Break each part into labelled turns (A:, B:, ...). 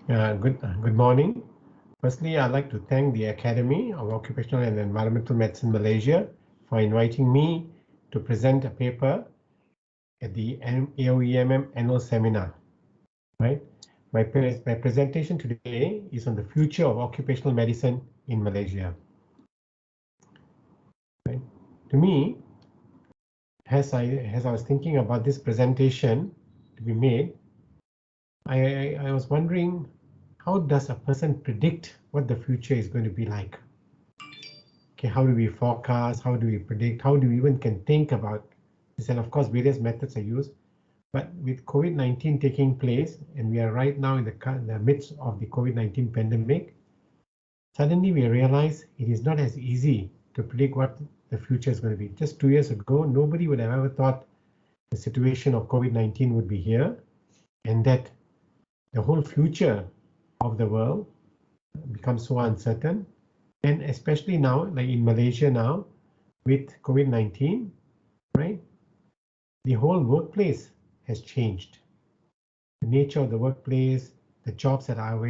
A: Good morning. Firstly, I'd like to thank the Academy of Occupational and Environmental Medicine Malaysia for inviting me to present a paper at the AOEMM annual seminar. Right. My presentation today is on the future of occupational medicine in Malaysia. Right. To me, as I was thinking about this presentation to be made, I was wondering, how does a person predict what the future is going to be like? Okay, how do we forecast? How do we predict? How do we even can think about this? And of course, various methods are used. But with COVID-19 taking place, and we are right now in the midst of the COVID-19 pandemic, suddenly we realize it is not as easy to predict what the future is going to be. Just 2 years ago, nobody would have ever thought the situation of COVID-19 would be here, and that the whole future of the world becomes so uncertain. And especially now, like in Malaysia now, with COVID-19, right? The whole workplace has changed. The nature of the workplace, the jobs that are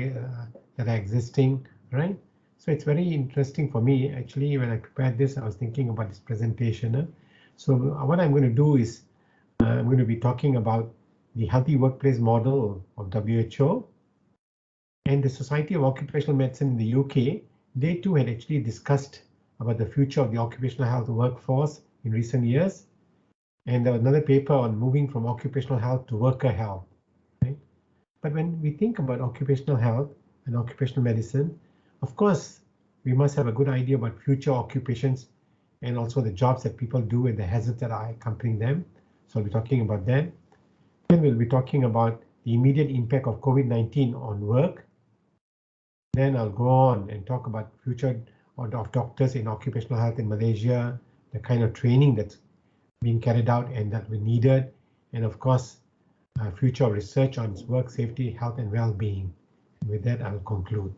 A: existing, right? So it's very interesting for me. Actually, when I prepared this, I was thinking about this presentation. So what I'm going to do is I'm going to be talking about the healthy workplace model of WHO and the Society of Occupational Medicine in the UK. They too had actually discussed about the future of the occupational health workforce in recent years. And there was another paper on moving from occupational health to worker health. Right? But when we think about occupational health and occupational medicine, of course, we must have a good idea about future occupations and also the jobs that people do and the hazards that are accompanying them. So we'll be talking about that. Then we'll be talking about the immediate impact of COVID-19 on work. Then I'll go on and talk about future of doctors in occupational health in Malaysia, the kind of training that's being carried out and that we needed, and of course, future research on work safety, health, and well-being. With that, I'll conclude.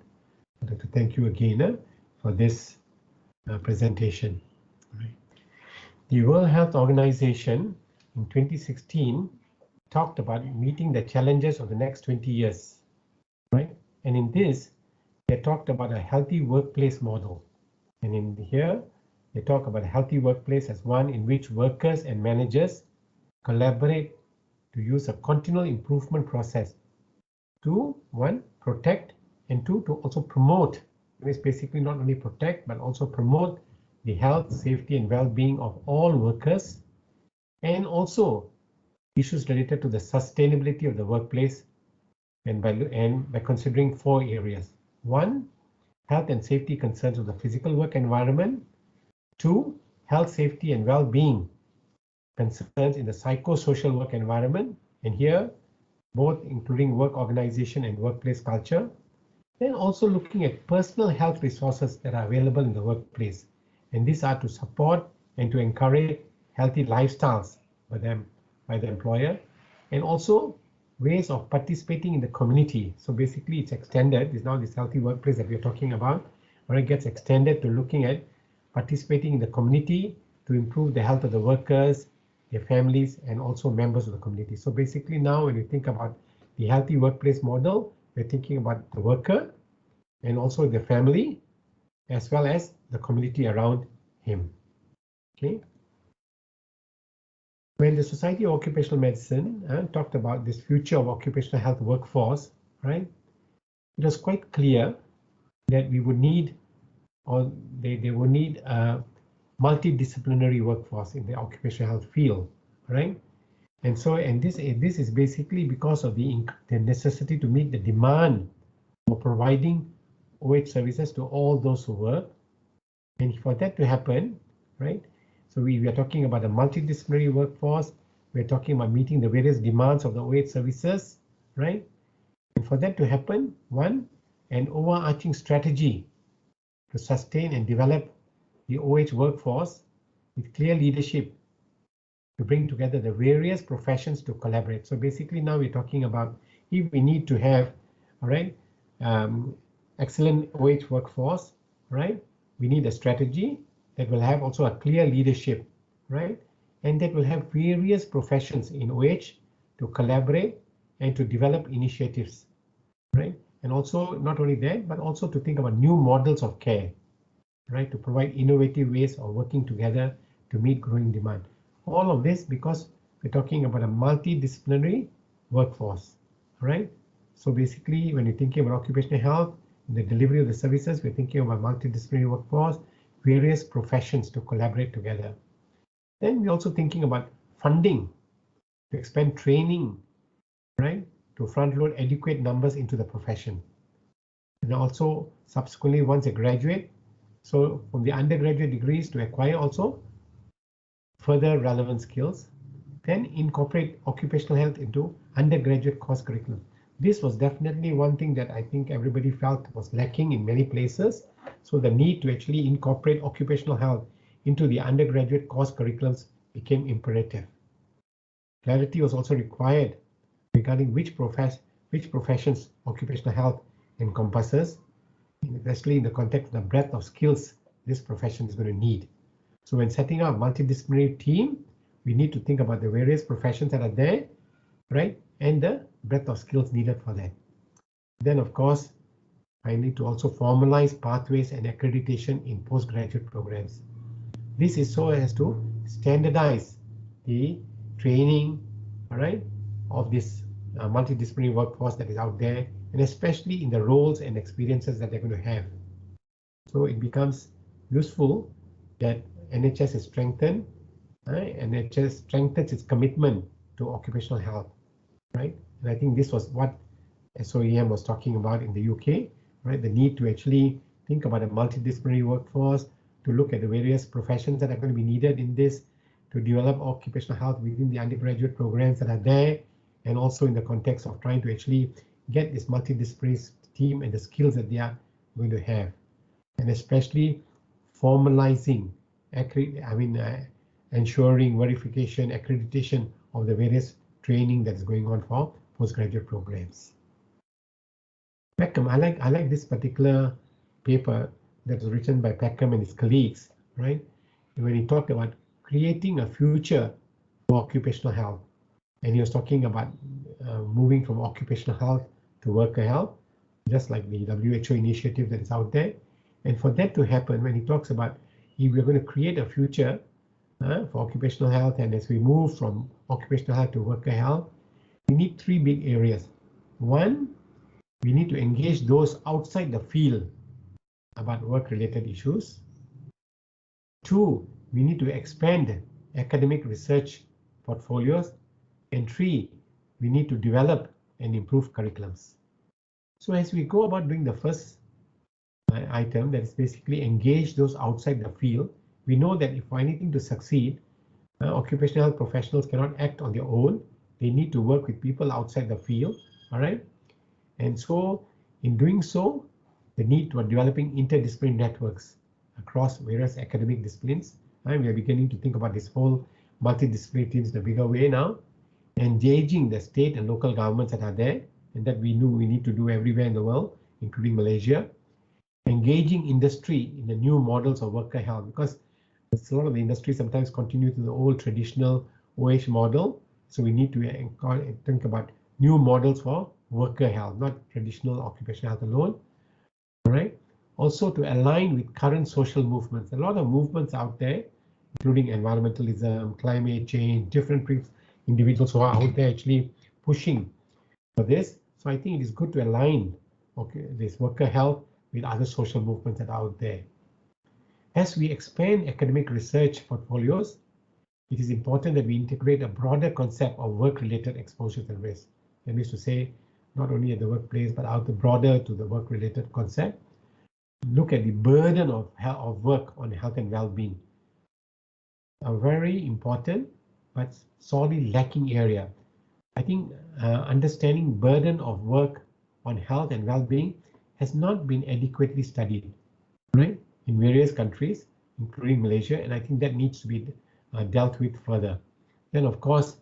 A: I'd like to thank you again for this presentation. Right. The World Health Organization in 2016 talked about meeting the challenges of the next 20 years, right? And in this, they talked about a healthy workplace model. And in here, they talk about a healthy workplace as one in which workers and managers collaborate to use a continual improvement process to, one, protect, and two, to also promote. It's basically not only protect, but also promote the health, safety, and well-being of all workers, and also issues related to the sustainability of the workplace, and by considering 4 areas. 1, health and safety concerns of the physical work environment. 2, health, safety, and well-being concerns in the psychosocial work environment, and here, both including work organization and workplace culture. Then also looking at personal health resources that are available in the workplace. And these are to support and to encourage healthy lifestyles by the employer, and also ways of participating in the community. So basically it's extended, it's now this healthy workplace that we're talking about, where it gets extended to looking at participating in the community to improve the health of the workers, their families, and also members of the community. So basically now when you think about the healthy workplace model, we're thinking about the worker and also the family, as well as the community around him. Okay. When the Society of Occupational Medicine talked about this future of occupational health workforce, right, it was quite clear that we would need, or they would need a multidisciplinary workforce in the occupational health field, right? And so, and this is basically because of the necessity to meet the demand for providing OH services to all those who work. And for that to happen, right? So we are talking about a multidisciplinary workforce. We're talking about meeting the various demands of the OH services, right? And for that to happen, one, an overarching strategy to sustain and develop the OH workforce with clear leadership to bring together the various professions to collaborate. So basically now we're talking about if we need to have, all right, excellent OH workforce, right? We need a strategy that will have also a clear leadership, right? And that will have various professions in OH to collaborate and to develop initiatives, right? And also not only that, but also to think about new models of care, right? To provide innovative ways of working together to meet growing demand. All of this because we're talking about a multidisciplinary workforce, right? So basically, when you're thinking about occupational health, the delivery of the services, we're thinking about multidisciplinary workforce, various professions to collaborate together. Then we're also thinking about funding to expand training, right? To front load adequate numbers into the profession. And also subsequently, once they graduate, so from the undergraduate degrees to acquire also further relevant skills, then incorporate occupational health into undergraduate course curriculum. This was definitely one thing that I think everybody felt was lacking in many places. So the need to actually incorporate occupational health into the undergraduate course curriculums became imperative. Clarity was also required regarding which professions occupational health encompasses, especially in the context of the breadth of skills this profession is going to need. So when setting up a multidisciplinary team, we need to think about the various professions that are there, right? And the breadth of skills needed for that. Then, of course, I need to also formalize pathways and accreditation in postgraduate programs. This is so as to standardize the training, all right, of this multidisciplinary workforce that is out there, and especially in the roles and experiences that they're going to have. So it becomes useful that NHS is strengthened, right? NHS strengthens its commitment to occupational health, right? And I think this was what SOEM was talking about in the UK, right? The need to actually think about a multidisciplinary workforce, to look at the various professions that are going to be needed in this, to develop occupational health within the undergraduate programs that are there, and also in the context of trying to actually get this multidisciplinary team and the skills that they are going to have, and especially formalizing, ensuring verification, accreditation of the various training that's going on for postgraduate programs. Peckham, I like this particular paper that was written by Peckham and his colleagues, right? When he talked about creating a future for occupational health, and he was talking about moving from occupational health to worker health, just like the WHO initiative that is out there. And for that to happen, when he talks about if we're going to create a future for occupational health, and as we move from occupational health to worker health, we need three big areas. One, we need to engage those outside the field about work-related issues. Two, we need to expand academic research portfolios. And three, we need to develop and improve curriculums. So as we go about doing the first item, that is basically engage those outside the field, we know that if for anything to succeed, occupational health professionals cannot act on their own. They need to work with people outside the field, all right? And so in doing so, the need for developing interdisciplinary networks across various academic disciplines. And we are beginning to think about this whole multidisciplinary teams in a bigger way now, engaging the state and local governments that are there, and that we knew we need to do everywhere in the world, including Malaysia. Engaging industry in the new models of worker health, because a lot of the industry sometimes continue to the old traditional OH model. So we need to think about new models for worker health, not traditional occupational health alone. All right. Also to align with current social movements. A lot of movements out there, including environmentalism, climate change, different individuals who are out there actually pushing for this. So I think it is good to align this worker health with other social movements that are out there. As we expand academic research portfolios, it is important that we integrate a broader concept of work-related exposures and risks. That means to say, not only at the workplace, but out the broader to the work-related concept. Look at the burden of work on health and well-being. A very important but sorely lacking area. I think understanding burden of work on health and well-being has not been adequately studied, right, in various countries, including Malaysia, and I think that needs to be dealt with further. Then, of course,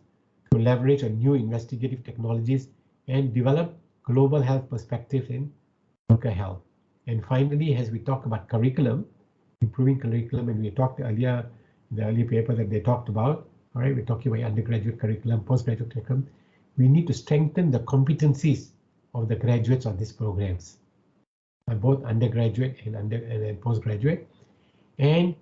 A: to leverage on new investigative technologies and develop global health perspectives in worker health. And finally, as we talk about curriculum, improving curriculum, and we talked earlier, in the earlier paper that they talked about, all right, we're talking about undergraduate curriculum, postgraduate curriculum. We need to strengthen the competencies of the graduates of these programs, both undergraduate and postgraduate. And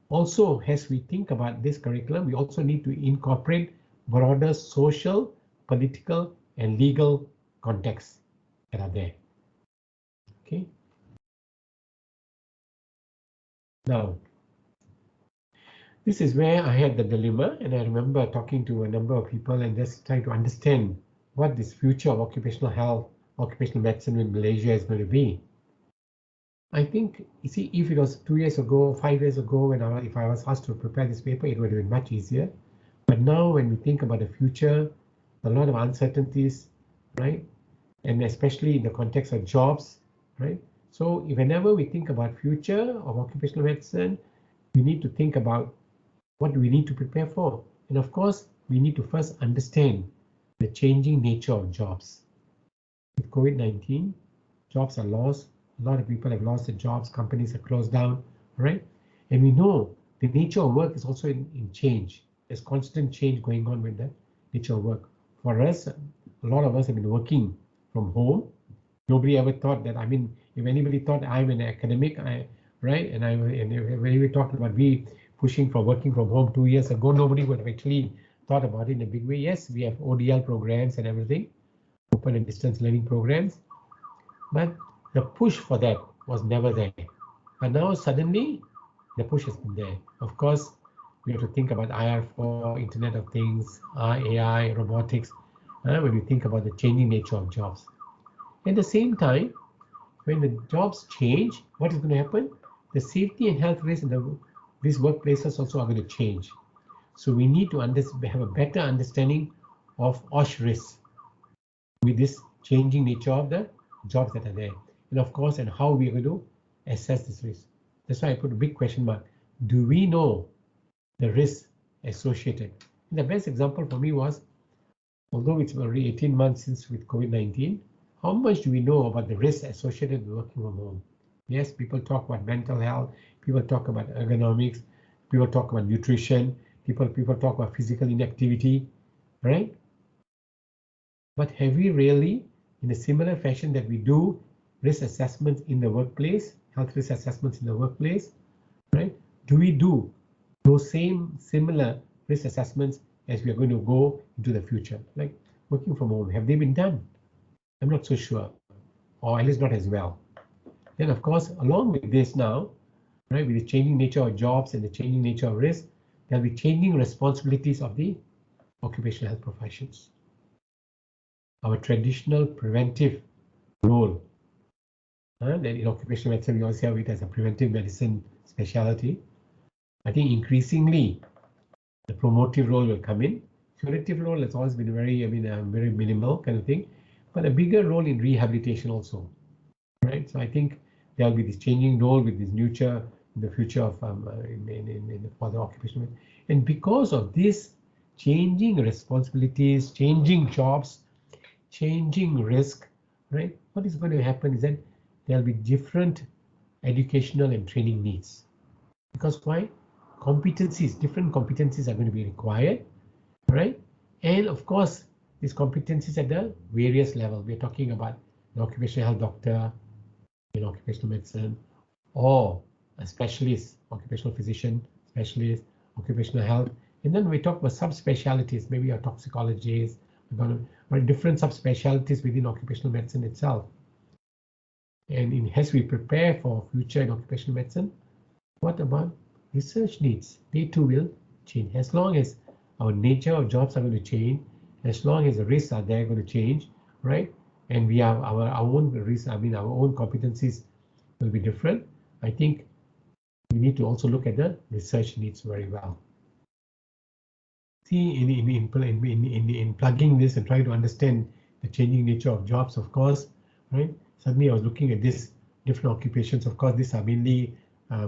A: also, as we think about this curriculum, we also need to incorporate broader social, political, and legal contexts that are there. Okay. Now, this is where I had the dilemma, and I remember talking to a number of people and just trying to understand what this future of occupational health, occupational medicine in Malaysia is going to be. I think, you see, if it was 2 years ago, 5 years ago, if I was asked to prepare this paper, it would have been much easier. But now when we think about the future, a lot of uncertainties, right? And especially in the context of jobs, right? So whenever we think about future of occupational medicine, we need to think about what do we need to prepare for. And of course, we need to first understand the changing nature of jobs. With COVID-19, jobs are lost. A lot of people have lost their jobs. Companies are closed down, right? And we know the nature of work is also in change. There's constant change going on with the nature of work. For us, a lot of us have been working from home. Nobody ever thought that, I mean, if anybody thought I'm an academic, right? And when we talked about pushing for working from home 2 years ago, nobody would have actually thought about it in a big way. Yes, we have ODL programs and everything, open and distance learning programs, but the push for that was never there. But now suddenly the push has been there. Of course, we have to think about IR4, Internet of Things, AI, robotics, when we think about the changing nature of jobs. At the same time, when the jobs change, what is going to happen? The safety and health risks in these workplaces also are going to change. So we need to have a better understanding of OSH risks with this changing nature of the jobs that are there. And of course, and how we are going to assess this risk. That's why I put a big question mark. Do we know the risks associated? And the best example for me was, although it's already 18 months since with COVID-19, how much do we know about the risks associated with working from home? Yes, people talk about mental health, people talk about ergonomics, people talk about nutrition, people talk about physical inactivity, right? But have we really, in a similar fashion that we do risk assessments in the workplace, health risk assessments in the workplace, right? Do we do those similar risk assessments as we are going to go into the future? Like working from home, have they been done? I'm not so sure, or at least not as well. Then of course, along with this now, right, with the changing nature of jobs and the changing nature of risk, there'll be changing responsibilities of the occupational health professions. Our traditional preventive role, that in occupational medicine, we also have it as a preventive medicine specialty. I think increasingly, the promotive role will come in. Curative role has always been very minimal kind of thing, but a bigger role in rehabilitation also, right? So I think there'll be this changing role with this future, the future of for the occupational, and because of this changing responsibilities, changing jobs, changing risk, right? What is going to happen is that there'll be different educational and training needs. Because why? Competencies, different competencies are going to be required, right? And of course, these competencies at the various levels. We're talking about an occupational health doctor in occupational medicine, or a specialist, occupational physician, specialist, occupational health. And then we talk about subspecialties, maybe a toxicologist, or different subspecialties within occupational medicine itself. And as we prepare for future in occupational medicine, what about research needs? They too will change. As long as our nature of jobs are going to change, as long as the risks are there going to change, right? And we have our own risks, our own competencies will be different. I think we need to also look at the research needs very well. See, in plugging this and trying to understand the changing nature of jobs, of course, right? Suddenly I was looking at this different occupations. Of course, these are mainly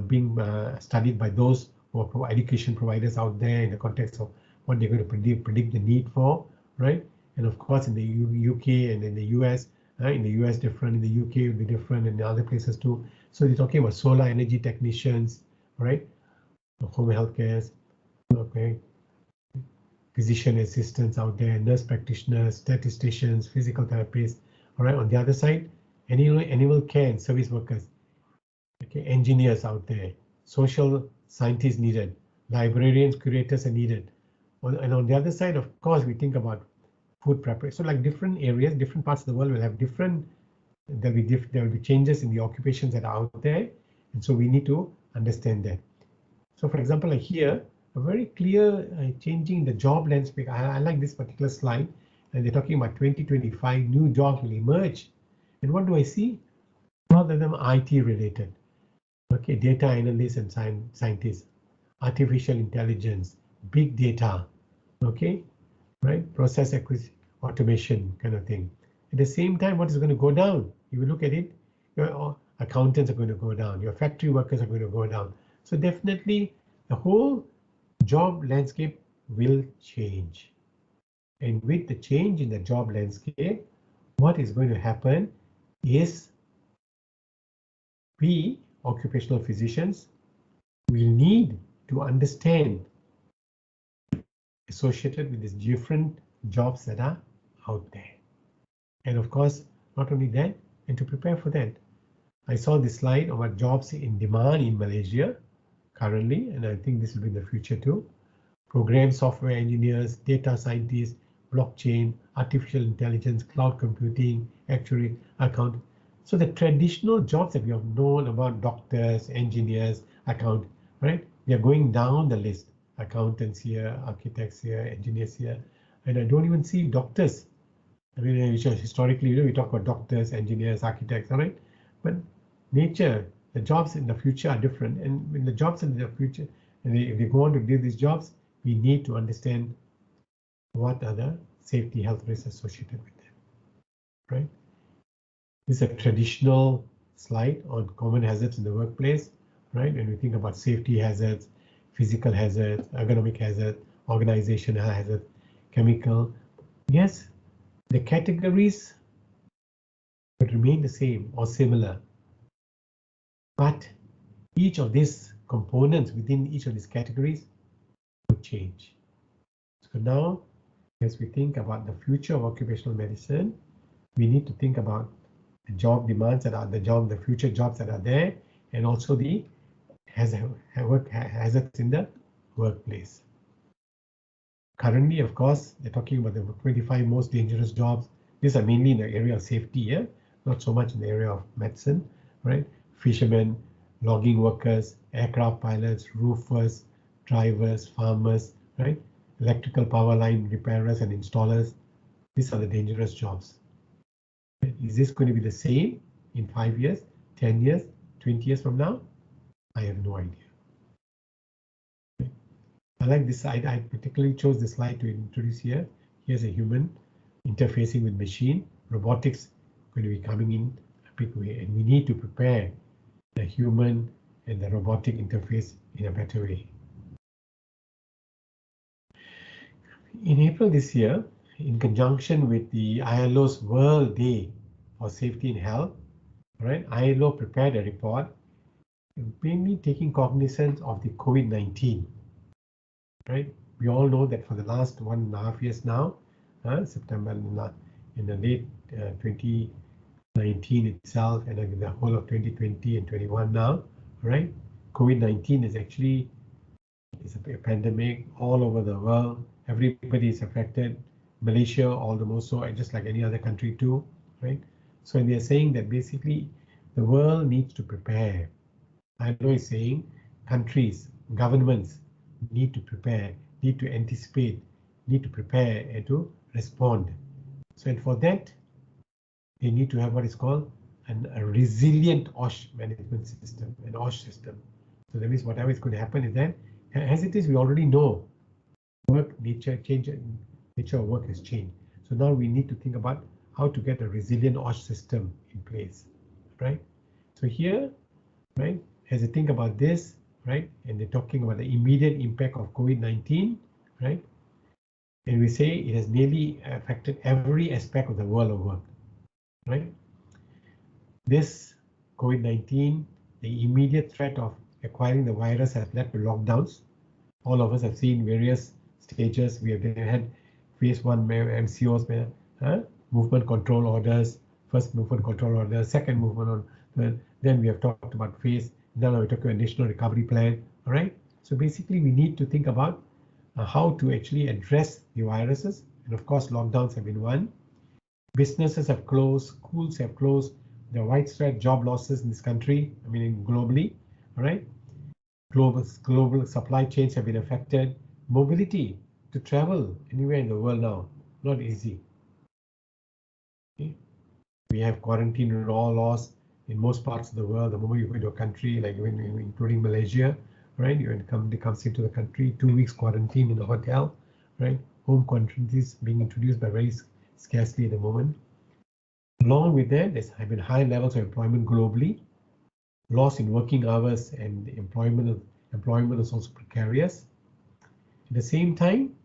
A: being studied by those who are education providers out there in the context of what they're going to predict the need for, right? And of course, in the UK and in the US, in the US different, in the UK will be different, and in other places too. So they're talking about solar energy technicians, right? Home health care, okay, physician assistants out there, nurse practitioners, statisticians, physical therapists, All right, on the other side, animal care and service workers, okay, engineers out there, social scientists needed, librarians, curators are needed. And on the other side, of course, we think about food preparation. So like different areas, different parts of the world will have different, there will be changes in the occupations that are out there. And so we need to understand that. So for example, like here, a very clear changing the job landscape. I like this particular slide, and they're talking about 2025 new jobs will emerge. And what do I see? A lot of them are IT related. Okay, data analysts and scientists, artificial intelligence, big data, okay, right, process automation kind of thing. At the same time, what is going to go down? If you look at it, your accountants are going to go down, your factory workers are going to go down. So definitely the whole job landscape will change. And with the change in the job landscape, what is going to happen is we, occupational physicians, will need to understand associated with these different jobs that are out there. And of course, not only that, and to prepare for that. I saw this slide about jobs in demand in Malaysia currently, and I think this will be in the future too. Program software engineers, data scientists, blockchain, artificial intelligence, cloud computing, actuary, account. So the traditional jobs that we have known about, doctors, engineers, right? They are going down the list. Accountants here, architects here, engineers here, and I don't even see doctors. I mean, historically, we talk about doctors, engineers, architects, all right? But nature, the jobs in the future are different. And when the jobs in the future, and if they go on to do these jobs, we need to understand what are the safety health risks associated with them, right? This is a traditional slide on common hazards in the workplace, right? When we think about safety hazards, physical hazards, ergonomic hazards, organizational hazards, chemical. Yes, the categories would remain the same or similar, but each of these components within each of these categories would change. So now, as we think about the future of occupational medicine, we need to think about the job demands that are the future jobs that are there, and also the hazards in the workplace. Currently, of course, they're talking about the 25 most dangerous jobs. These are mainly in the area of safety, yeah? Not so much in the area of medicine, right? Fishermen, logging workers, aircraft pilots, roofers, drivers, farmers, right? Electrical power line repairers and installers. These are the dangerous jobs. Is this going to be the same in 5 years, 10 years, 20 years from now? I have no idea. I like this slide. I particularly chose this slide to introduce here. Here's a human interfacing with machine. Robotics going to be coming in a big way, and we need to prepare the human and the robotic interface in a better way. In April this year, in conjunction with the ILO's World Day for Safety and Health, right, ILO prepared a report mainly taking cognizance of the COVID-19. Right, we all know that for the last 1.5 years now, September in the late 2019 itself, and the whole of 2020 and 21 now, right? COVID-19 is actually a pandemic all over the world. Everybody is affected. Malaysia, all the more so, just like any other country too, right? So they're saying that basically the world needs to prepare. ILO is saying countries, governments need to prepare, need to anticipate, need to prepare and to respond. So and for that, they need to have what is called a resilient OSH management system, an OSH system. So that means whatever is going to happen is that, as it is, we already know work nature of work has changed. So now we need to think about how to get a resilient OSH system in place, right? So here, right, as you think about this, right, and they're talking about the immediate impact of COVID-19, right, and we say it has nearly affected every aspect of the world of work, right? This COVID-19, the immediate threat of acquiring the virus has led to lockdowns. All of us have seen various stages. We have had phase 1 MCOs, movement control orders, first movement control order, second movement on, then we have talked about phase, now we're talking about national recovery plan, all right? So basically we need to think about how to actually address the viruses, and of course lockdowns have been one. Businesses have closed, schools have closed, there are widespread job losses in this country, I mean globally, all right? Global supply chains have been affected. Mobility to travel anywhere in the world now, not easy. Okay? We have quarantine laws in most parts of the world. The moment you go into a country, like including Malaysia, right? You comes into the country, 2 weeks quarantine in a hotel, right? Home quarantines being introduced by very scarcely at the moment. Along with that, there's been high levels of employment globally. Loss in working hours and employment is also precarious. At the same time,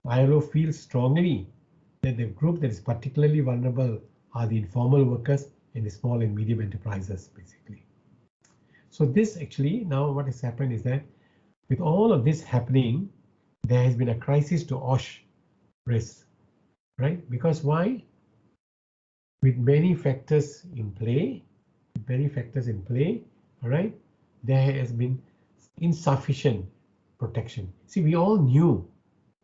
A: ILO feels strongly that the group that is particularly vulnerable are the informal workers and the small and medium enterprises, basically. So this actually, now what has happened is that with all of this happening, there has been a crisis to OSH risk, right? Because why? With many factors in play, all right, there has been insufficient protection. See, we all knew,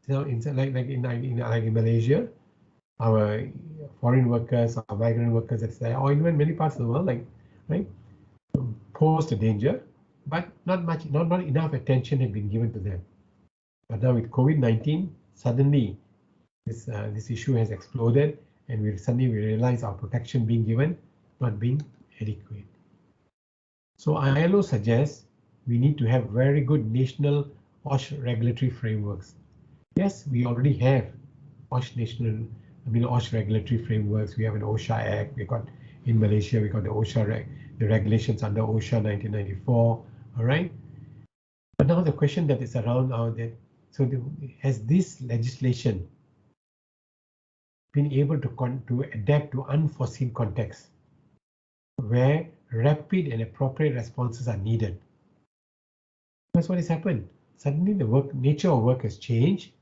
A: you know, like in Malaysia, our foreign workers, our migrant workers, etc., or even many parts of the world, like, right, posed a danger, but not enough attention had been given to them. But now with COVID-19, suddenly this issue has exploded, and suddenly we realize our protection being given not being adequate. So ILO suggests we need to have very good national OSH regulatory frameworks. Yes, we already have OSH OSH regulatory frameworks. We have an OSHA Act. We got in Malaysia, we got the OSHA the regulations under OSHA 1994. All right. But now the question that is around out there, so has this legislation been able to adapt to unforeseen contexts where rapid and appropriate responses are needed? That's what has happened. Suddenly the nature of work has changed,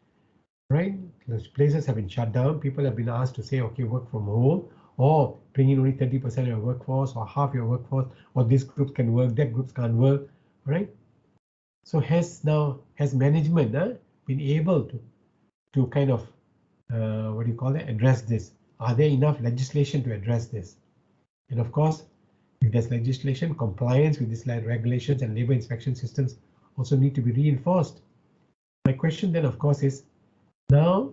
A: right? Those places have been shut down. People have been asked to say, okay, work from home, or bring in only 30% of your workforce, or half your workforce, or this group can work, that groups can't work, right? So has management been able to kind of address this? Are there enough legislation to address this? And of course, if there's legislation, compliance with these regulations and labor inspection systems also need to be reinforced. My question then, of course, is now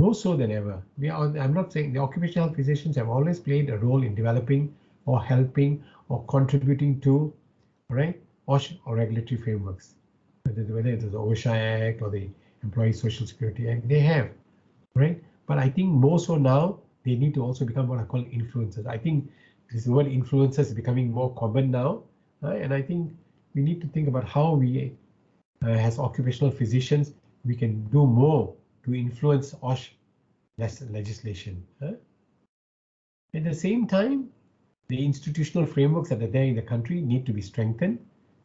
A: more so than ever. I'm not saying the occupational health physicians have always played a role in developing or helping or contributing to, right, OSH or regulatory frameworks, whether it is the OSHA Act or the Employee Social Security Act, they have, right? But I think more so now, they need to also become what I call influencers. I think this word influencers is becoming more common now, and I think we need to think about how we, as occupational physicians, we can do more to influence OSH legislation. At the same time, the institutional frameworks that are there in the country need to be strengthened.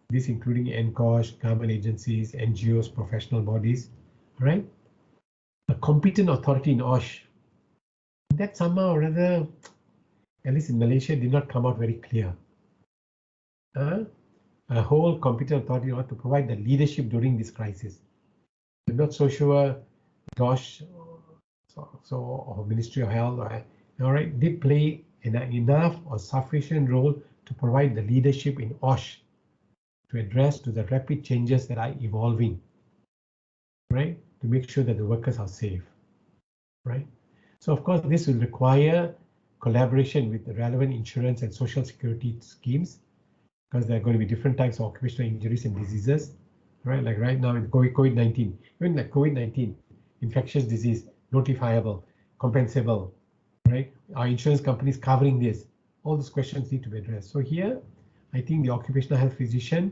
A: This including NCOSH, government agencies, NGOs, professional bodies, right? A competent authority in OSH, that somehow or other, at least in Malaysia, did not come out very clear. A whole competent authority ought to provide the leadership during this crisis. I'm not so sure DOSH or Ministry of Health, all right, did play enough or sufficient role to provide the leadership in OSH to address to the rapid changes that are evolving, right? To make sure that the workers are safe, right? So of course, this will require collaboration with the relevant insurance and social security schemes, because there are going to be different types of occupational injuries and diseases, right? Like right now in COVID-19, even like COVID-19, infectious disease, notifiable, compensable, right? Are insurance companies covering this? All these questions need to be addressed. So here, I think the occupational health physician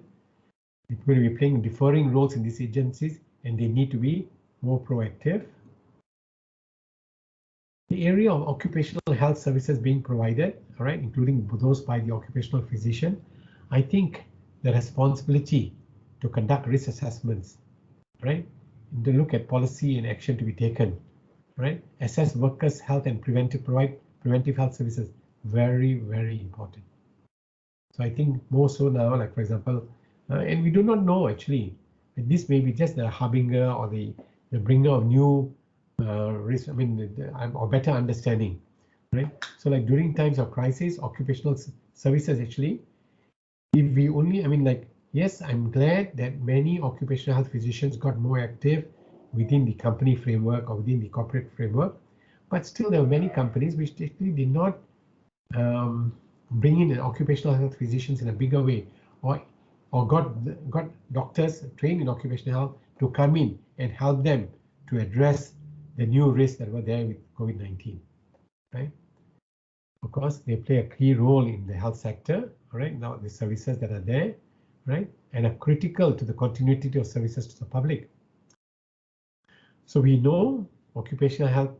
A: is going to be playing differing roles in these agencies, and they need to be more proactive. The area of occupational health services being provided, all right, including those by the occupational physician, I think the responsibility to conduct risk assessments, right, to look at policy and action to be taken, right, assess workers' health and provide preventive health services, very, very important. So I think more so now, like for example, and we do not know actually, this may be just the harbinger or the bringer of new risk, I mean, or better understanding, right? So like during times of crisis, occupational services actually, if we only, I mean, like, yes, I'm glad that many occupational health physicians got more active within the company framework or within the corporate framework, but still there are many companies which actually did not bring in occupational health physicians in a bigger way, or got doctors trained in occupational health to come in and help them to address the new risks that were there with COVID-19, right? Of course, they play a key role in the health sector, right? Now the services that are there, right, and are critical to the continuity of services to the public. So we know occupational health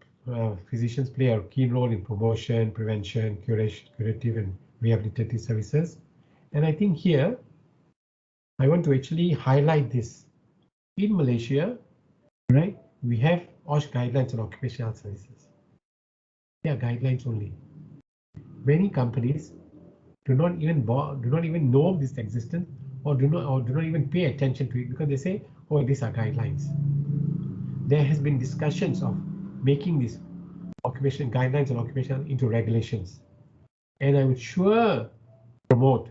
A: physicians play a key role in promotion, prevention, curative and rehabilitative services. And I think here, I want to actually highlight this. In Malaysia, right, we have OSH guidelines on occupational health services. They are guidelines only. Many companies do not even know of this existence, or do not even pay attention to it, because they say, oh, these are guidelines. There has been discussions of making these occupation guidelines on occupational into regulations, and I would sure promote,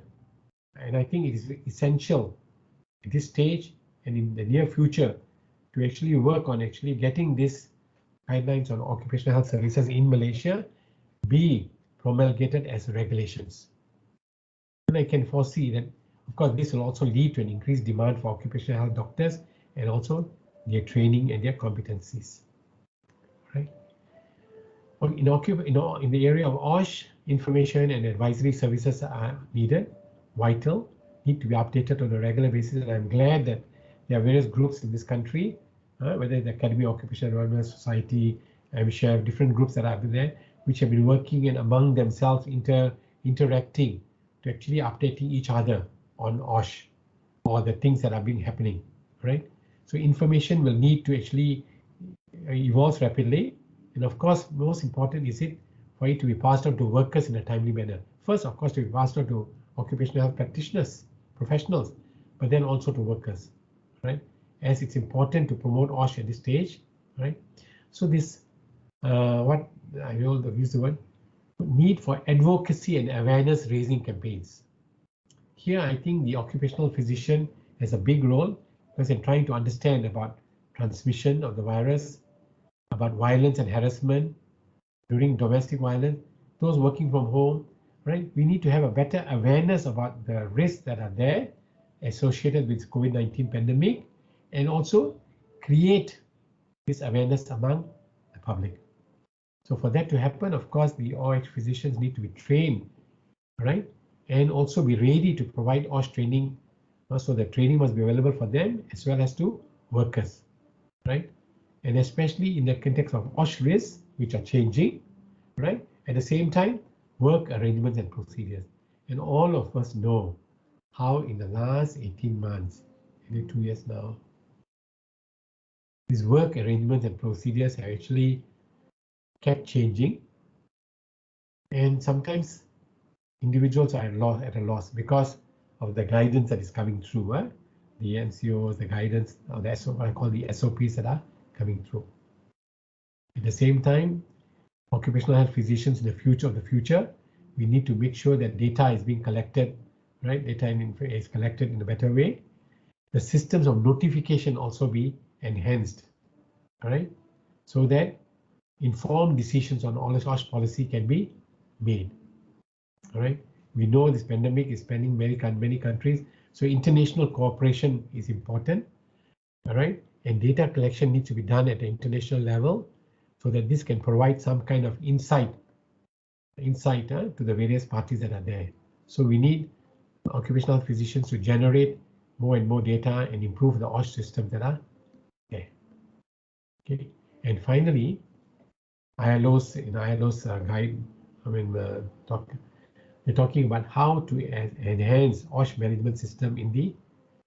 A: and I think it is essential at this stage and in the near future to actually work on actually getting these guidelines on occupational health services in Malaysia be promulgated as regulations. And I can foresee that, of course, this will also lead to an increased demand for occupational health doctors and also their training and their competencies. Right? In the area of OSH, information and advisory services are needed, vital, need to be updated on a regular basis. And I'm glad that there are various groups in this country, whether the Academy of Occupational Environment Society, I'm sure different groups that are there, which have been working and among themselves interacting to actually updating each other on OSH or the things that are being happening, right? So information will need to actually evolve rapidly. And of course, most important is it for it to be passed on to workers in a timely manner. First, of course, to be passed on to occupational health practitioners, professionals, but then also to workers, right? As it's important to promote OSH at this stage, right? So this, what I will use the word, need for advocacy and awareness raising campaigns. Here, I think the occupational physician has a big role because in trying to understand about transmission of the virus, about violence and harassment during domestic violence, those working from home, right? We need to have a better awareness about the risks that are there associated with COVID-19 pandemic, and also create this awareness among the public. So for that to happen, of course, the OH physicians need to be trained, right? And also be ready to provide OSH training. So the training must be available for them as well as to workers, right? And especially in the context of OSH risks, which are changing, right? At the same time, work arrangements and procedures. And all of us know how in the last 18 months, maybe 2 years now, these work arrangements and procedures have actually kept changing. And sometimes individuals are at a loss because of the guidance that is coming through, the NCOs, the guidance, or the what I call the SOPs that are coming through. At the same time, occupational health physicians in the future, we need to make sure that data is being collected, right? Data is collected in a better way. The systems of notification also be enhanced, all right? So that informed decisions on OSH policy can be made, all right? We know this pandemic is spanning many countries, so international cooperation is important, all right? And data collection needs to be done at the international level so that this can provide some kind of insight to the various parties that are there. So we need occupational physicians to generate more and more data and improve the OSH systems that are there. Okay, and finally, ILO's guide. I mean, they're talking about how to enhance OSH management system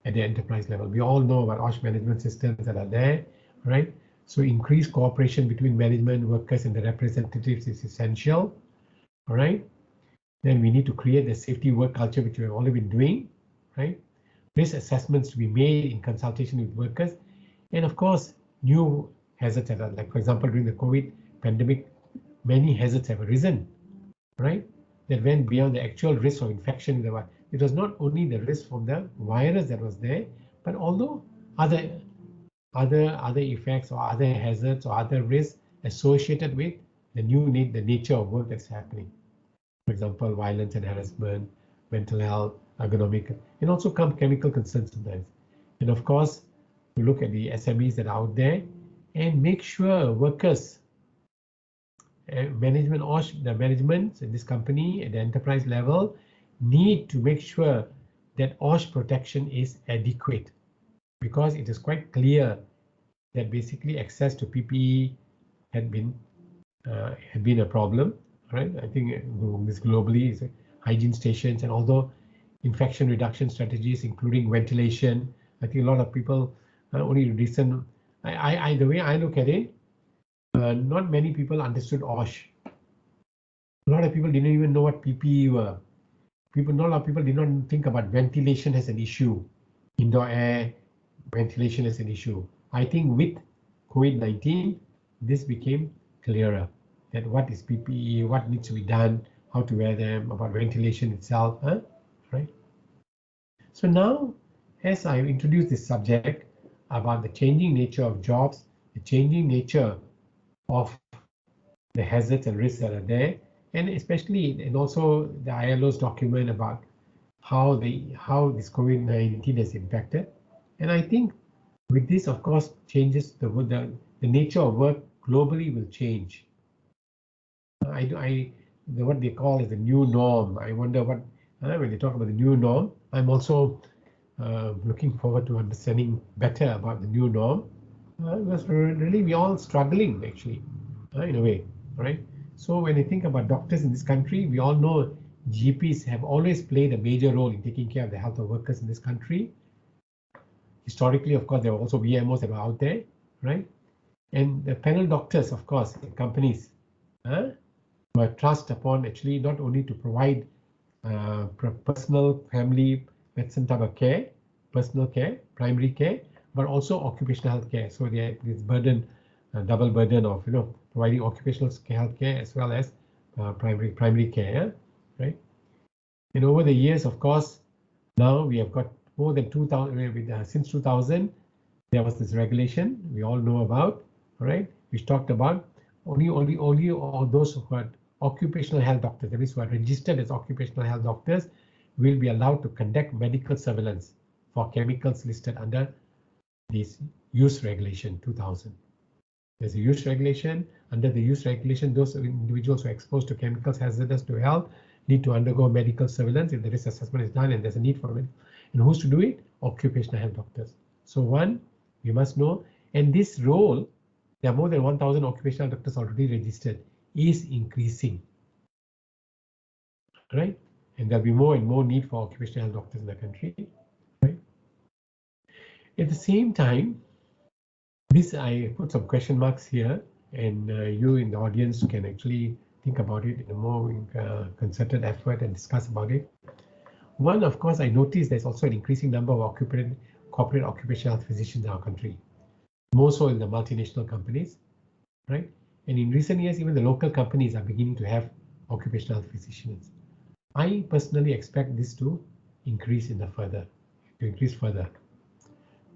A: at the enterprise level. We all know about OSH management systems that are there, right? So increased cooperation between management, workers, and the representatives is essential, All right. Then we need to create a safety work culture, which we have already been doing, right? Risk assessments to be made in consultation with workers, and of course, new hazards, like for example, during the COVID pandemic, many hazards have arisen, right? That went beyond the actual risk of infection with the virus. It was not only the risk from the virus that was there, but although other effects or other hazards or other risks associated with the nature of work that's happening. For example, violence and harassment, mental health, ergonomic, and also chemical concerns sometimes. And of course, to look at the SMEs that are out there and make sure workers, management or the management in this company at the enterprise level need to make sure that OSH protection is adequate, because it is quite clear that basically access to PPE had been a problem, right? I think this globally is hygiene stations, and although infection reduction strategies, including ventilation, I think a lot of people only recent. The way I look at it, not many people understood OSH. A lot of people didn't even know what PPE were. Not a lot of people did not think about ventilation as an issue, indoor air ventilation as an issue. I think with COVID-19, this became clearer, that what is PPE, what needs to be done, how to wear them, about ventilation itself, right? So now, as I introduce this subject about the changing nature of jobs, the changing nature of the hazards and risks that are there, and especially, and also the ILO's document about how this COVID-19 has impacted. And I think with this, of course, changes the nature of work globally will change. What they call is the new norm. I wonder what, when they talk about the new norm, I'm also looking forward to understanding better about the new norm. Because really we're all struggling actually, in a way, right? So when you think about doctors in this country, we all know GPs have always played a major role in taking care of the health of workers in this country. Historically, of course, there were also VMOs that were out there, right? And the panel doctors, of course, in companies, were trust upon actually not only to provide personal, family medicine type of care, personal care, primary care, but also occupational health care. So they have this burden, double burden of providing occupational health care as well as primary care, right? And over the years, of course, now we have got more than 2,000. Since 2000, there was this regulation we all know about, right? Which talked about only all those who are occupational health doctors, that is, who are registered as occupational health doctors, will be allowed to conduct medical surveillance for chemicals listed under this use regulation 2000. There's a use regulation. Under the use regulation, those individuals who are exposed to chemicals hazardous to health need to undergo medical surveillance if the risk assessment is done and there's a need for it. And who's to do it? Occupational health doctors. So one, we must know, and this role, there are more than 1,000 occupational doctors already registered, is increasing, right? And there'll be more and more need for occupational health doctors in the country, right? At the same time, I put some question marks here, and you in the audience can actually think about it in a more concerted effort and discuss about it. One, of course, I noticed there's also an increasing number of corporate occupational health physicians in our country, more so in the multinational companies, right? And in recent years, even the local companies are beginning to have occupational health physicians. I personally expect this to increase further.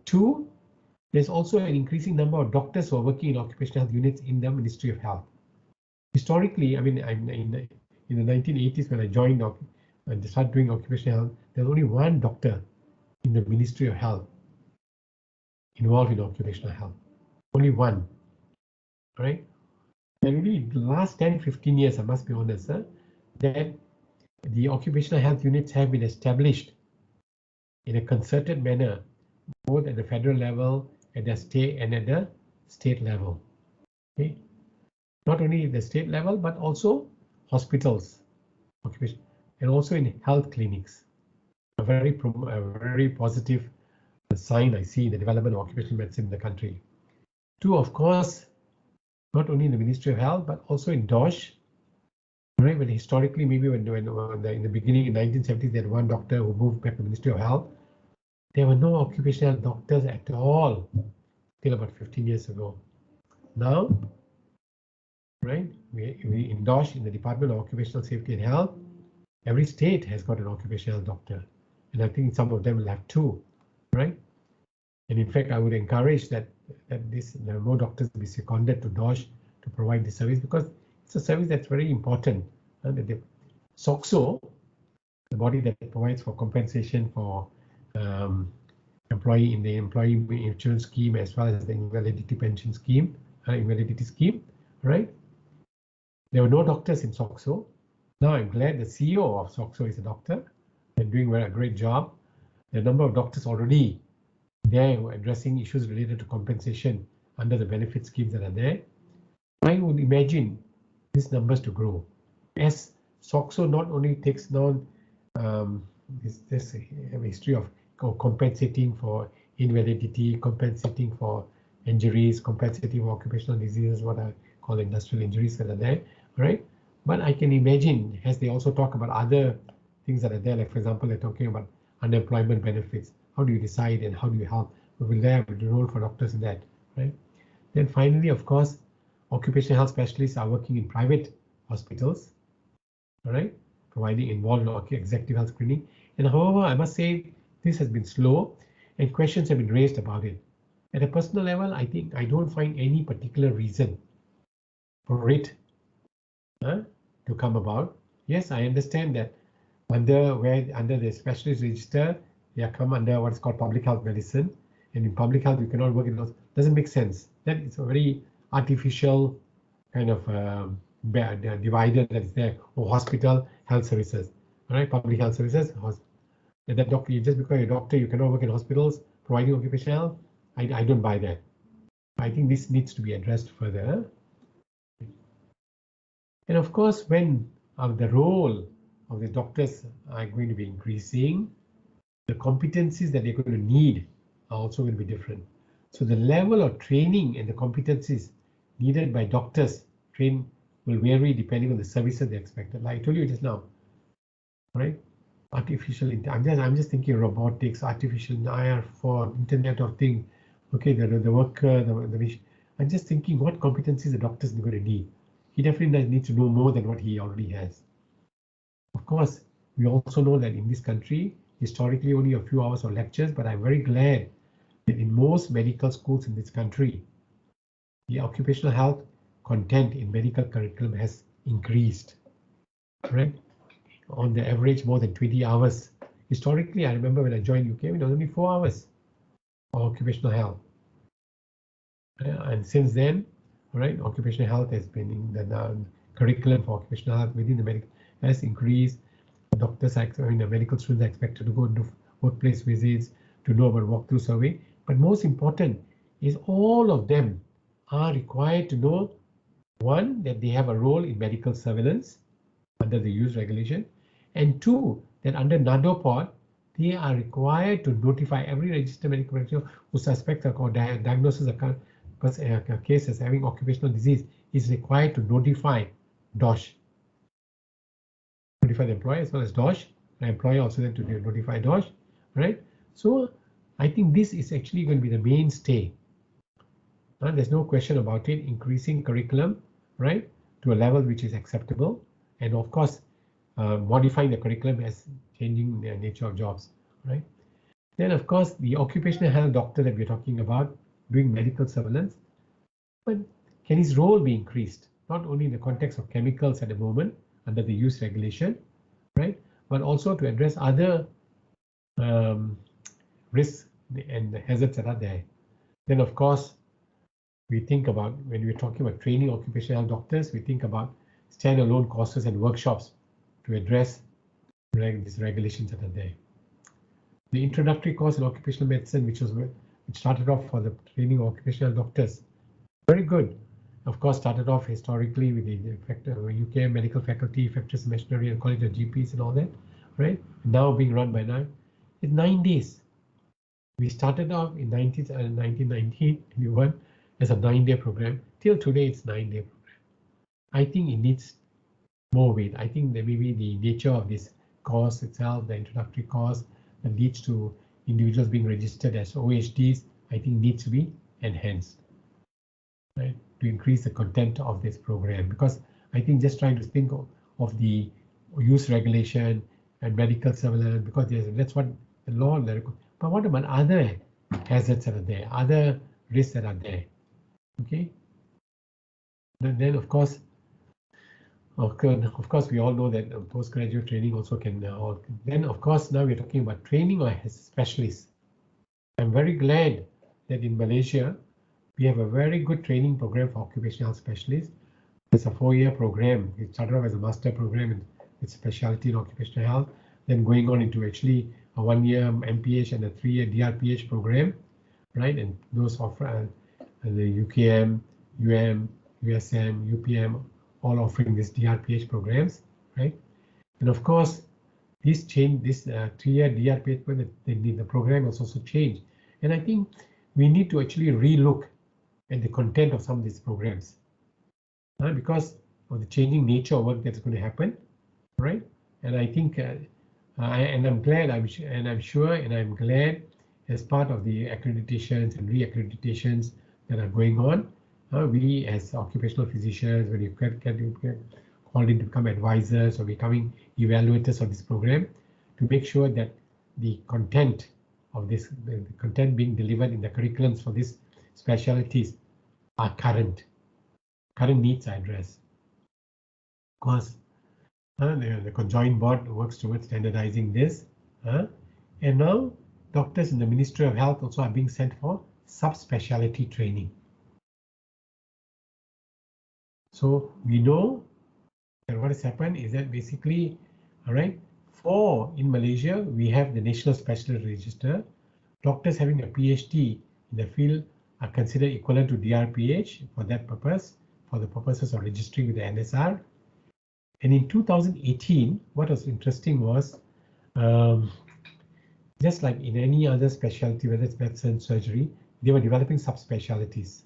A: Two, there's also an increasing number of doctors who are working in occupational health units in the Ministry of Health. Historically, I mean, in the 1980s when I joined and started doing occupational health, there's only one doctor in the Ministry of Health involved in occupational health. Only one, right? And really, the last 10-15 years, I must be honest, that the occupational health units have been established in a concerted manner, both at the federal level, at the state, and at the state level. Okay, not only at the state level, but also hospitals, and also in health clinics. A very positive sign I see in the development of occupational medicine in the country. Two, of course, not only in the Ministry of Health, but also in DOSH, Right, but historically, maybe in the beginning in 1970s, they had one doctor who moved back to the Ministry of Health. There were no occupational doctors at all till about 15 years ago. Now, right, we endorse in the Department of Occupational Safety and Health. Every state has got an occupational doctor, and I think some of them will have two, right? And in fact, I would encourage that there are more doctors be seconded to DOSH to provide the service, because it's a service that's very important. SOXO, the body that provides for compensation for employee in the employee insurance scheme as well as the invalidity pension scheme, invalidity scheme, right? There were no doctors in SOXO. Now I'm glad the CEO of SOXO is a doctor and doing a great job. The number of doctors already there addressing issues related to compensation under the benefit schemes that are there. I would imagine these numbers to grow as SOXO not only takes down this history of compensating for invalidity, compensating for injuries, compensating for occupational diseases, what I call industrial injuries that are there, right? But I can imagine as they also talk about other things that are there, like for example, they're talking about unemployment benefits. How do you decide and how do you help? Will there be a role for doctors in that, right? Then finally, of course, occupational health specialists are working in private hospitals, all right, providing involved executive health screening. And however, I must say this has been slow and questions have been raised about it. At a personal level, I think I don't find any particular reason for it to come about. Yes, I understand that under the specialist register, they come under what's called public health medicine, and in public health you cannot work in those. Doesn't make sense. That is a very artificial kind of divider that's there. Or hospital health services, all right, public health services. That doctor, just because you're a doctor, you cannot work in hospitals providing occupational health. I don't buy that. I think this needs to be addressed further. And of course, when the role of the doctors are going to be increasing, the competencies that they're going to need are also going to be different. So the level of training and the competencies needed by doctors will vary depending on the services they expected. Like I told you just now, right? Artificial intelligence. I'm just thinking robotics, artificial IR4, Internet of Things. Okay, the worker, the I'm just thinking what competencies the doctors are going to need. He definitely needs to know more than what he already has. Of course, we also know that in this country, historically only a few hours of lectures, but I'm very glad that in most medical schools in this country, the occupational health content in medical curriculum has increased, right? On the average, more than 20 hours. Historically, I remember when I joined UK, it was only 4 hours of occupational health. And since then, right, occupational health has been in the curriculum for occupational health within the medical has increased. Doctors, the medical students are expected to go into workplace visits, to know about walkthrough survey. But most important is all of them are required to know, one, that they have a role in medical surveillance under the use regulation, and two, that under NADOPOD, they are required to notify every registered medical practitioner who suspects or diagnoses a case as having occupational disease is required to notify DOSH. Notify the employer as well as DOSH. The employer also then to notify DOSH, right? So I think this is actually going to be the mainstay. There's no question about it, increasing curriculum, right, to a level which is acceptable. And of course, modifying the curriculum as changing the nature of jobs, right? Then of course, the occupational health doctor that we're talking about doing medical surveillance, but can his role be increased? Not only in the context of chemicals at the moment under the use regulation, right, but also to address other risks and hazards that are there. Then of course, we think about, when we're talking about training occupational health doctors, we think about standalone courses and workshops to address these regulations that are there. The introductory course in occupational medicine, which started off for the training of occupational doctors, very good. Of course, started off historically with the UK medical faculty, infectious machinery, and college of GPs and all that, right? Now being run by it's 9 days. We started off in 1991 as a 9-day program. Till today, it's 9-day program. I think it needs more weight. I think that maybe the nature of this course itself, the introductory course that leads to individuals being registered as OHDs, I think needs to be enhanced, right, to increase the content of this program. Because I think just trying to think of the use regulation and medical surveillance, because that's what the law. But what about other hazards that are there, other risks that are there? Okay. Then of course, we all know that postgraduate training also can. Then of course now we're talking about training as specialists. I'm very glad that in Malaysia we have a very good training program for occupational health specialists. It's a 4-year program. It started off as a master program with specialty in occupational health, then going on into actually a 1-year MPH and a 3-year DRPH program, right? And those offer the UKM, UM, USM, UPM, all offering these DRPH programs, right? And of course, this 3-year DRPH program, the program has also changed. And I think we need to actually relook at the content of some of these programs, because of the changing nature of work that's going to happen, right? And I think, I'm glad, I'm glad as part of the accreditations and re-accreditations that are going on, we as occupational physicians, when you get called in to become advisors or becoming evaluators of this program, to make sure that the content of this, the content being delivered in the curriculums for these specialties are current needs are addressed. Of course, the conjoined board works towards standardizing this, and now doctors in the Ministry of Health also are being sent for subspecialty training. So we know that what has happened is that basically, all right, in Malaysia, we have the National Specialist Register. Doctors having a PhD in the field are considered equivalent to DRPH for that purpose, for the purposes of registering with the NSR. And in 2018, what was interesting was, just like in any other specialty, whether it's medicine, surgery, they were developing subspecialties.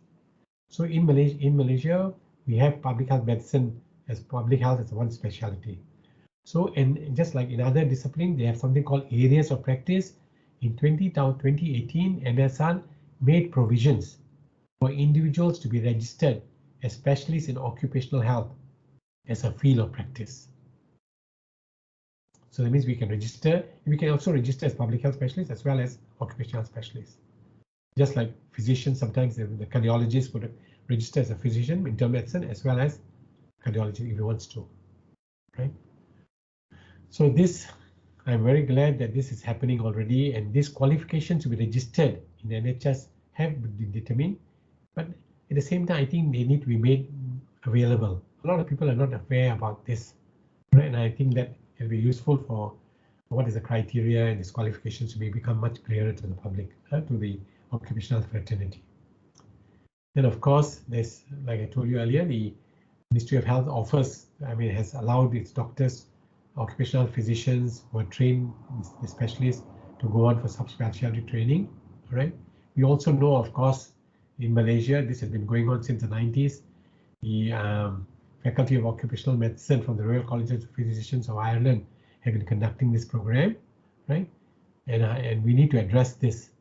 A: So in Malaysia, we have public health medicine as public health as one specialty. So, and just like in other disciplines, they have something called areas of practice. In 2018, NSR made provisions for individuals to be registered as specialists in occupational health as a field of practice. So that means we can register, we can also register as public health specialists as well as occupational health specialists. Just like physicians, sometimes the cardiologist would register as a physician in internal medicine as well as cardiology if he wants to, right? So this, I'm very glad that this is happening already, and these qualifications to be registered in the NHS have been determined, but at the same time, I think they need to be made available. A lot of people are not aware about this, right? And I think that it'll be useful for what is the criteria and these qualifications to become much clearer to the public, to the occupational fraternity. Then of course, there's, like I told you earlier, the Ministry of Health offers, has allowed its doctors, occupational physicians who are trained, the specialists, to go on for subspecialty training, right? We also know, of course, in Malaysia, this has been going on since the 90s. The Faculty of Occupational Medicine from the Royal College of Physicians of Ireland have been conducting this program, right? And we need to address this.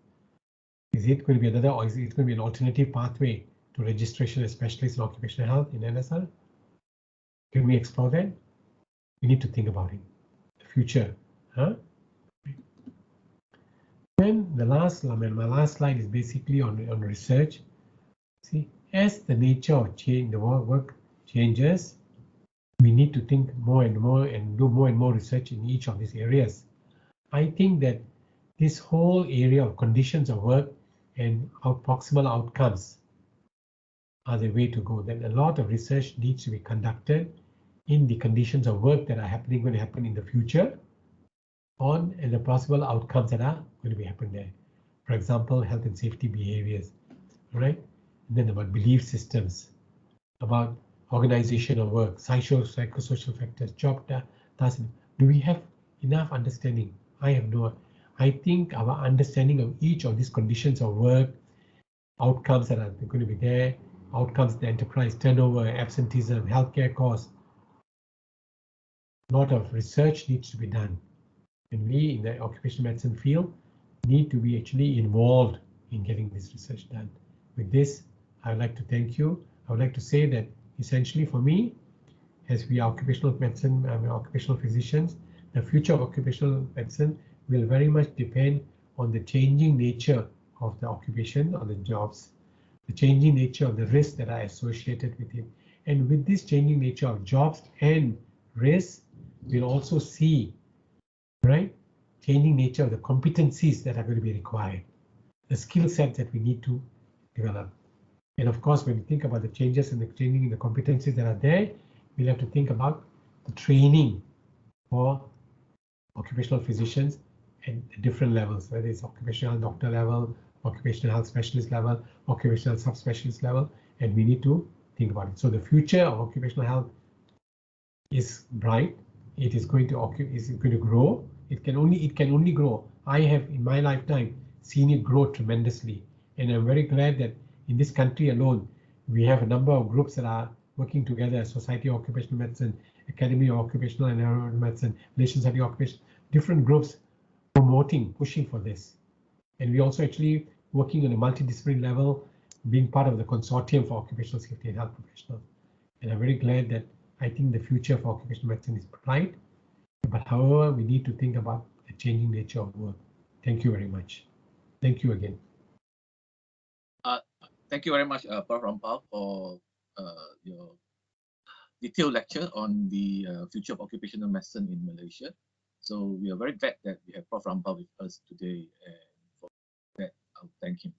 A: Is it going to be another, or is it going to be an alternative pathway to registration as specialists in occupational health in NSR? Can we explore that? We need to think about it. The future, Then the last, my last slide is basically on research. See, as the nature of change, the work changes, we need to think more and more and do more and more research in each of these areas. I think that this whole area of conditions of work and proximal outcomes are the way to go. Then a lot of research needs to be conducted in the conditions of work that are going to happen in the future, and the possible outcomes that are going to be happening there. For example, health and safety behaviors, right? And then about belief systems, about organization of work, psychosocial factors, job tasks. Do we have enough understanding? I have no. I think our understanding of each of these conditions of work, outcomes that are going to be there, outcomes in the enterprise, turnover, absenteeism, healthcare costs, a lot of research needs to be done. And we in the occupational medicine field need to be actually involved in getting this research done. With this, I would like to thank you. I would like to say that essentially for me, as we are occupational medicine, occupational physicians, the future of occupational medicine will very much depend on the changing nature of the occupation or the jobs, the changing nature of the risks that are associated with it. And with this changing nature of jobs and risks, we'll also see, right, changing nature of the competencies that are going to be required, the skill sets that we need to develop. And of course, when we think about the changes and the changing in the competencies that are there, we'll have to think about the training for occupational physicians at different levels, whether it's occupational doctor level, occupational health specialist level, occupational subspecialist level, and we need to think about it. So the future of occupational health is bright. It is going to grow. It can only grow. I have in my lifetime seen it grow tremendously, and I'm very glad that in this country alone we have a number of groups that are working together: Society of Occupational Medicine, Academy of Occupational and Environmental Medicine, Malaysian Society of Occupation, different groups promoting, pushing for this. And we also actually working on a multidisciplinary level, being part of the consortium for occupational safety and health professionals. And I'm very glad that I think the future for occupational medicine is bright. But however, we need to think about the changing nature of work. Thank you very much. Thank you again.
B: Thank you very much, Prof. Rampal, for your detailed lecture on the future of occupational medicine in Malaysia. So we are very glad that we have Prof. Rampal with us today, and for that, I'll thank him.